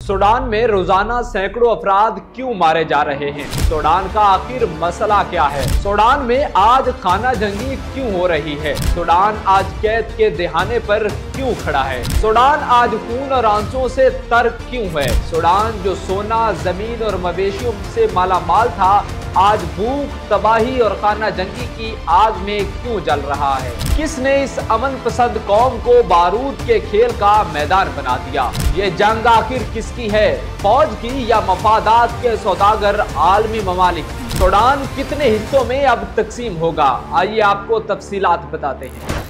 Sudan में रोजाना सैकड़ों अफराद क्यों मारे जा रहे हैं? सूडान का आखिर मसला क्या है? सूडान में आज खाना जंगी क्यों हो रही है? सूडान आज कैद के दहाने पर क्यों खड़ा है? सूडान आज खून और आंसुओं से तर क्यों है? सूडान जो सोना, जमीन और मवेशियों से मालामाल था, आज भूख, तबाही और खाना जंगी की आग में क्यों जल रहा है? किसने इस अमन पसंद कौम को बारूद के खेल का मैदान बना दिया? ये जंग आखिर किसकी है, फौज की या मफादात के सौदागर आलमी ममालिक की? सूडान कितने हिस्सों में अब तकसीम होगा? आइए आपको तफसीलात बताते हैं।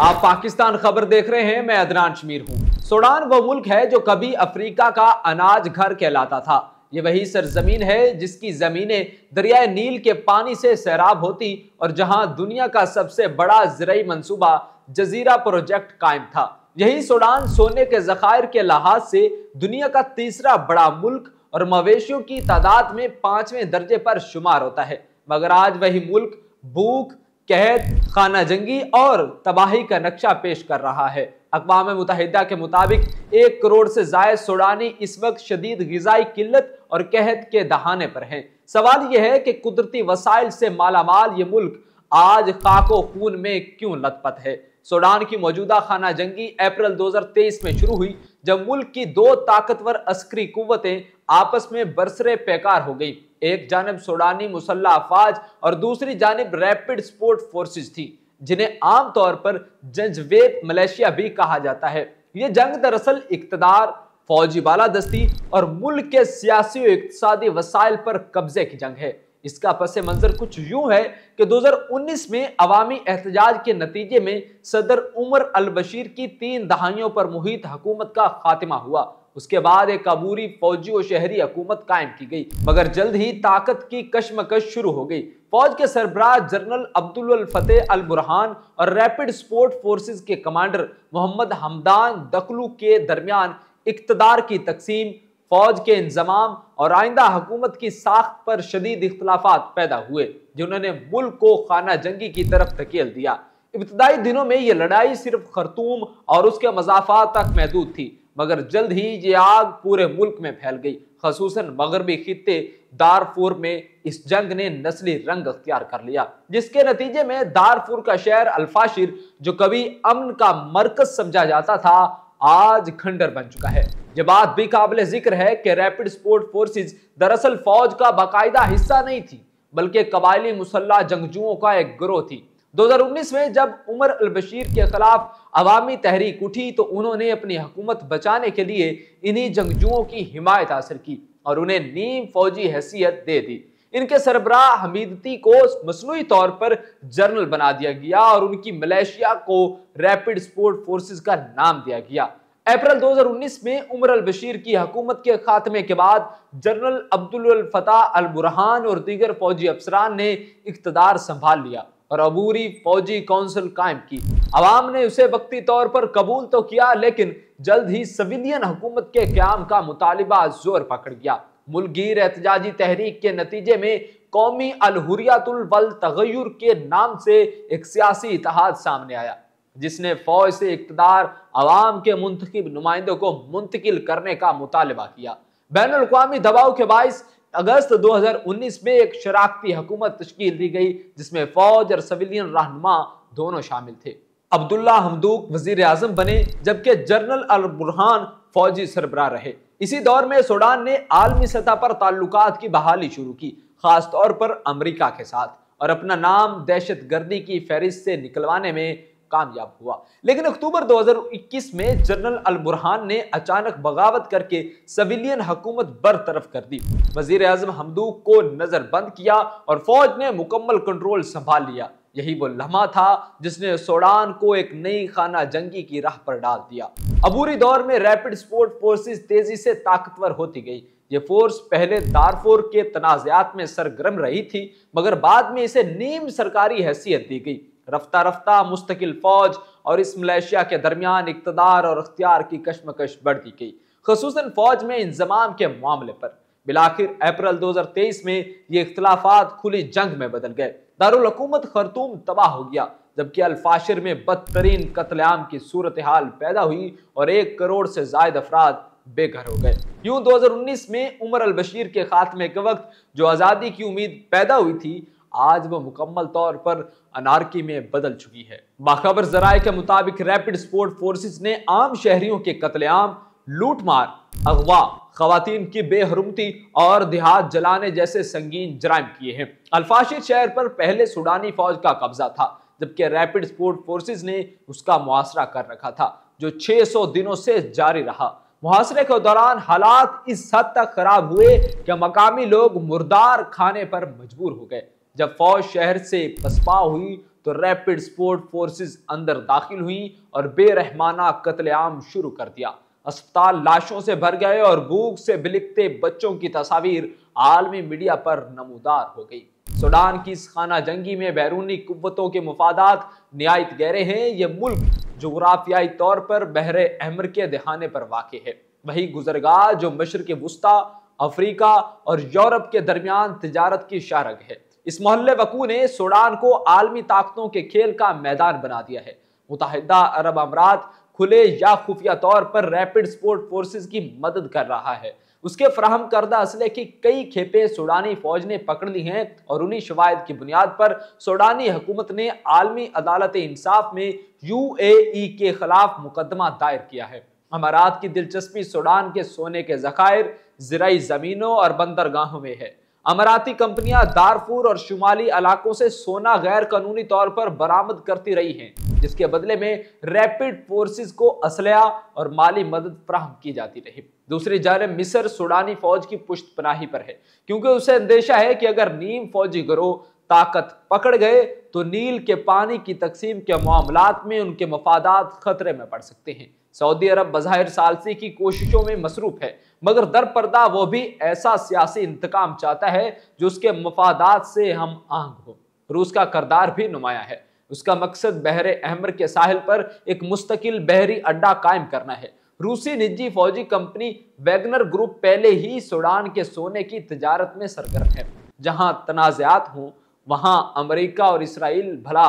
आप पाकिस्तान खबर देख रहे हैं, मैं अदनान शमीर हूं। सूडान वो मुल्क है जो कभी अफ्रीका का अनाज घर कहलाता था। ये वही सरजमीन है जिसकी जमीनें दरियाए नील के पानी से सैराब होती और जहां दुनिया का सबसे बड़ा ज़राई मंसूबा जजीरा प्रोजेक्ट कायम था। यही सूडान सोने के ज़खायर के लिहाज से दुनिया का तीसरा बड़ा मुल्क और मवेशियों की तादाद में 5वें दर्जे पर शुमार होता है। मगर आज वही मुल्क भूख, कहत, खाना जंगी और तबाही का नक्शा पेश कर रहा है। अक़वाम मुत्तहिदा के मुताबिक 1 करोड़ से ज़ायद सूडानी इस वक्त शदीद ग़िज़ाई किल्लत और कहत के दहाने पर हैं। सवाल यह है कि कुदरती वसाइल से मालामाल ये मुल्क आज खाको खून में क्यों लथपथ है? सूडान की मौजूदा खाना जंगी अप्रैल 2023 में शुरू हुई, जब मुल्क की 2 ताकतवर अस्करी कुव्वतें आपस में बरसरे पैकार हो गई। एक जानिब सूडानी मुसल्लह अफवाज और दूसरी जानिब रैपिड सपोर्ट फोर्सेस थी, जिन्हें आमतौर पर जंजवेद मलेशिया भी कहा जाता है। ये जंग दरअसल इक़्तिदार, फौजी बालादस्ती और मुल्क के सियासी और इक़्तिसादी वसाइल पर कब्जे की जंग है। इसका पस मंजर कुछ यूं है कि 2019 में अवामी एहतजाज के नतीजे में सदर उमर अल बशीर की 3 दहाइयों पर मुहित हुकूमत का खात्मा हुआ। उसके बाद एक अबूरी फौजी और शहरी हुकूमत कायम की गई, मगर जल्द ही ताकत की कशमकश शुरू हो गई। फौज के सरबराह जनरल अब्दुल फतेह अल बुरहान और रैपिड सपोर्ट फोर्सेस के कमांडर मोहम्मद हमदान दखलू के दरमियान इक़्तिदार की तकसीम, फौज के इंजमाम और आइंदा हुकूमत की साख्त पर शदीद इख्तलाफात पैदा हुए, जिन्होंने मुल्क को खाना जंगी की तरफ धकेल दिया। इब्तदाई दिनों में यह लड़ाई सिर्फ खर्तूम और उसके मज़ाफ़ात तक महदूद थी, मगर जल्द ही ये आग पूरे मुल्क में फैल गई। खसूसन मगरबी खित्ते दारफूर में इस जंग ने नस्ली रंग अख्तियार कर लिया, जिसके नतीजे में दारफूर का शहर अल-फाशिर, जो कभी अमन का मरकज समझा जाता था, आज खंडर बन चुका है। यह बात भी काबिल जिक्र है कि रैपिड सपोर्ट फोर्सेस दरअसल फौज का बाकायदा हिस्सा नहीं थी, बल्कि कबायली मुसल्लह जंगजुओं का एक गिरोह थी। 2019 में जब उमर अल बशीर के खिलाफ अवामी तहरीक उठी, तो उन्होंने अपनी हुकूमत बचाने के लिए इन्हीं जंगजुओं की हिमायत हासिल की और उन्हें नीम फौजी हैसियत दे दी। इनके सरबराह हमीदती को मसनूई तौर पर जनरल बना दिया गया और उनकी मलेशिया को रैपिड सपोर्ट फोर्सेस का नाम दिया गया। अप्रैल 2019 में उमर अल बशीर की हुकूमत के खात्मे के बाद जनरल अब्दुल फतेह अल बुरहान और दीगर फौजी अफसरान ने इक़्तिदार संभाल लिया और अबूरी फौजी काउंसिल कायम की। अवाम ने उसे वक्ती तौर पर कबूल तो किया, लेकिन जल्द ही सिविलियन हुकूमत के क़याम का मुतालिबा जोर पकड़ गया। मुल्कगीर एहतजाजी तहरीक के नतीजे में कौमी अल हुर्रियतुल वल तगय्युर के नाम से एक सियासी इत्तेहाद सामने आया, जिसने फौज से इक़्तिदार अवाम के मुंतखब नुमाइंदों को मुंतकिल करने का मुतालिबा किया। बैनुल अक़वामी दबाव के बाइस अगस्त 2019 में एक शराकती हुकूमत तश्कील दी गई, जिसमें फौज और सिविलियन रहनुमा दोनों शामिल थे। अब्दुल्ला हमदूक वजीर आज़म बने, जबकि जनरल अल बुरहान फौजी सरबराह रहे। इसी दौर में सूडान ने आलमी सतह पर ताल्लुकात की बहाली शुरू की, खास तौर पर अमरीका के साथ, और अपना नाम दहशत गर्दी की फहरिस्त से निकलवाने में कामयाब हुआ। लेकिन अक्टूबर 2021 में जनरल अल बुरहान ने अचानक बगावत करके सिविलियन हुकूमत बरतरफ कर दी। वजीर आज़म हमदूक को नजरबंद किया और फौज ने मुकम्मल कंट्रोल संभाल लिया। यही वो लम्हा था जिसने सूडान को एक नई खाना जंगी की राह पर डाल दिया। अबूरी दौर में रैपिड सपोर्ट फोर्सेस तेजी से ताकतवर होती गई। ये फोर्स पहले दारफूर के तनाज़ात में सरगर्म रही थी, मगर बाद में इसे नीम सरकारी हैसियत दी गई। रफ्ता रफ्ता मुस्तकिल फौज और इस मलेशिया के दरमियान इक़्तिदार और अख्तियार की कशमकश बढ़ती गई, खसूसन फौज में इंजमाम के मामले पर। बिलाखिर अप्रैल 2023 में ये इख्तलाफात खुली जंग में बदल गए। दारुल हुकूमत खर्तूम तबाह हो गया, जबकि अल-फाशिर में बदतरीन कत्लेआम की सूरत-ए-हाल पैदा हुई और 1 करोड़ से ज्यादा अफराद बेघर हो गए। यूं 2019 में उमर अल-बशीर के खात्मे के वक्त जो आजादी की उम्मीद पैदा हुई थी, आज वो मुकम्मल तौर पर अनारकी में बदल चुकी है। बाखबर जराए के मुताबिक रैपिड सपोर्ट फोर्सेस ने आम शहरियों के कत्लेआम, लूटमार, अगवा, खवातीन की बेहरुमती और देहात जलाने जैसे संगीन जराइम किए हैं। अल-फाशिर शहर पर पहले सूडानी फौज का कब्जा था, जबकि रैपिड सपोर्ट फोर्सेस ने उसका मुहासरा कर रखा था, जो 600 दिनों से जारी रहा। मुहासरे के दौरान हालात इस हद तक खराब हुए कि मकामी लोग मुर्दार खाने पर मजबूर हो गए। जब फौज शहर से पसपा हुई तो रैपिड सपोर्ट फोर्सेस अंदर दाखिल हुई और बेरहमाना कत्लेआम शुरू कर दिया। अस्पताल लाशों से भर गए और भूख से बिलखते बच्चों की तस्वीर आलमी मीडिया पर नमूदार हो गई। सूडान की इस खाना जंगी में बैरूनी कुव्वतों के मुफादात निहायत गहरे हैं। ये मुल्क जोग्राफियाई तौर पर बहरे अहमर के दहाने पर वाक़े है। वही गुजरगाह जो मशरिक़ वुस्ता, अफ्रीका और यूरोप के दरमियान तिजारत की शाहरग है। इस मोहल्ले वकू ने सूडान को आलमी ताकतों के खेल का मैदान बना दिया है। मुत्तहिदा अरब अमारात खुले या खुफिया तौर पर रैपिड सपोर्ट फोर्सेस की मदद कर रहा है। उसके फराहम करदा असले की कई खेपें सूडानी फौज ने पकड़ ली हैं और उन्हीं शवाहिद की बुनियाद पर सूडानी हुकूमत ने आलमी अदालत इंसाफ में UAE के खिलाफ मुकदमा दायर किया है। अमारात की दिलचस्पी सूडान के सोने के ज़खायर, ज़राई ज़मीनों और बंदरगाहों में है। अमाराती कंपनियां दारफूर और शुमाली इलाकों से सोना गैर कानूनी तौर पर बरामद करती रही हैं, जिसके बदले में रैपिड फोर्सेस को असलहा और माली मदद फराहम की जाती रही। दूसरी जानिब मिस्र सूडानी फौज की पुश्तपनाही पर है, क्योंकि उसे अंदेशा है कि अगर नीम फौजी गिरोह ताकत पकड़ गए तो नील के पानी की तकसीम के मामलात में उनके मफादात खतरे में पड़ सकते हैं। सऊदी अरब बज़ाहिर सालसी की कोशिशों में मसरूफ है, मगर दर पर्दा वो भी ऐसा सियासी इंतकाम चाहता है जो उसके मफादात से हम आहंग हो। रूस का किरदार भी नुमाया है। उसका मकसद बहरे अहमर के साहिल पर एक मुस्तकिल बहरी अड्डा कायम करना है। रूसी निजी फौजी कंपनी वैगनर ग्रुप पहले ही सूडान के सोने की तिजारत में सरगर्म है। जहां तनाज़ात हों वहां अमेरिका और इसराइल भला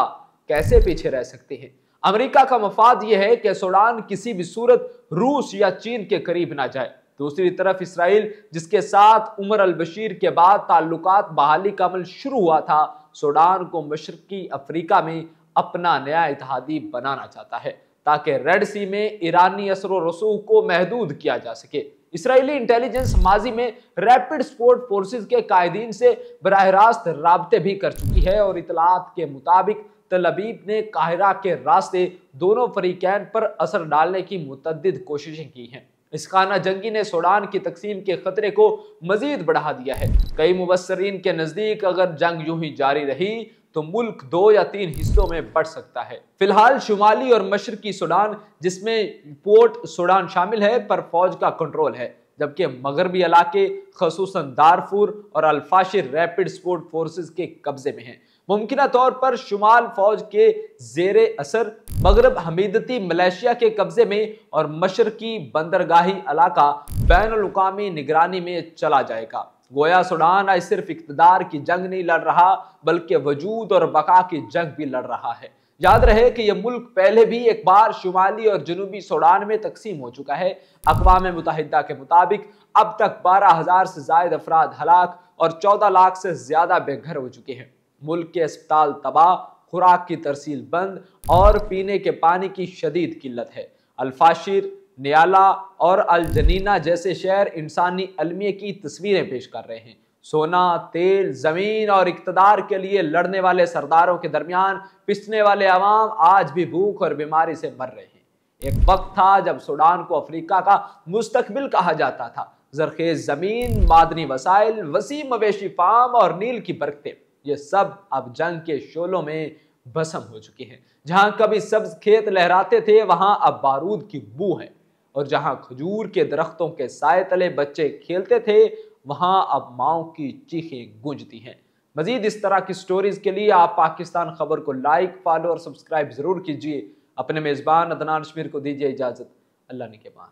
कैसे पीछे रह सकते हैं। अमेरिका का मफाद यह है कि सूडान किसी भी सूरत रूस या चीन के करीब ना जाए। दूसरी तरफ इसराइल, जिसके साथ उमर अल-बशीर के बाद ताल्लुकात बहाली का अमल शुरू हुआ था, सूडान को मशरकी अफ्रीका में अपना नया इत्तेहादी बनाना चाहता है, ताकि रेड सी में ईरानी असर व रसूख को महदूद किया जा सके। इसराइली इंटेलिजेंस माजी में रैपिड सपोर्ट फोर्सेस के कायदीन से बराह रास्त राब्ते भी कर चुकी है और इतलात के मुताबिक तल अबीब ने काहिरा के रास्ते दोनों फरीकैन पर असर डालने की मुतअद्दिद कोशिशें की हैं। इस खाना जंगी ने सूडान की तकसीम के खतरे को मजीद बढ़ा दिया है। कई मुबस्सरीन के नजदीक अगर जंग यूं ही जारी रही तो मुल्क 2 या 3 हिस्सों में बढ़ सकता है। फिलहाल शुमाली और मशरकी सूडान, जिसमें पोर्ट सूडान शामिल है, पर फौज का कंट्रोल है, जबकि मगरबी इलाके खसूसन दारफूर और अल-फाशिर रैपिड सपोर्ट फोर्सेस के कब्जे में हैं। मुमकिना तौर पर शुमाल फौज के जेरे असर, मगरब हमीदती मलेशिया के कब्जे में और मशरकी बंदरगाही इलाका बैनुल-अक़वामी निगरानी में चला जाएगा। गोया सूडान आज सिर्फ इक़्तिदार की जंग नहीं लड़ रहा, बल्कि वजूद और बका की जंग भी लड़ रहा है। याद रहे कि यह मुल्क पहले भी एक बार शुमाली और जनूबी सूडान में तकसीम हो चुका है। अक़वाम मुत्तहिदा के मुताबिक अब तक 12,000 से ज्यादा अफराद हलाक और 14 लाख से ज्यादा बेघर हो चुके हैं। मुल्क के अस्पताल तबाह, खुराक की तरसील बंद और पीने के पानी की शदीद किल्लत है। अल-फाशिर, नियाला और अल जनीना जैसे शहर इंसानी अलमिये की तस्वीरें पेश कर रहे हैं। सोना, तेल, जमीन और इक़्तिदार के लिए लड़ने वाले सरदारों के दरमियान पिसने वाले अवाम आज भी भूख और बीमारी से मर रहे हैं। एक वक्त था जब सूडान को अफ्रीका का मुस्तकबिल कहा जाता था। जरखेज जमीन, मादनी वसाइल, वसी मवेशी फार्म और नील की बरकतें, ये सब अब जंग के शोलों में भस्म हो चुके हैं। जहां कभी सब्ज खेत लहराते थे, वहां अब बारूद की बू है, और जहां खजूर के दरख्तों के साए तले बच्चे खेलते थे, वहां अब माओ की चीखें गूंजती हैं। मजीद इस तरह की स्टोरीज के लिए आप पाकिस्तान खबर को लाइक, फॉलो और सब्सक्राइब जरूर कीजिए। अपने मेजबान अदनान शमीर को दीजिए इजाजत। अल्लाह निगहबान।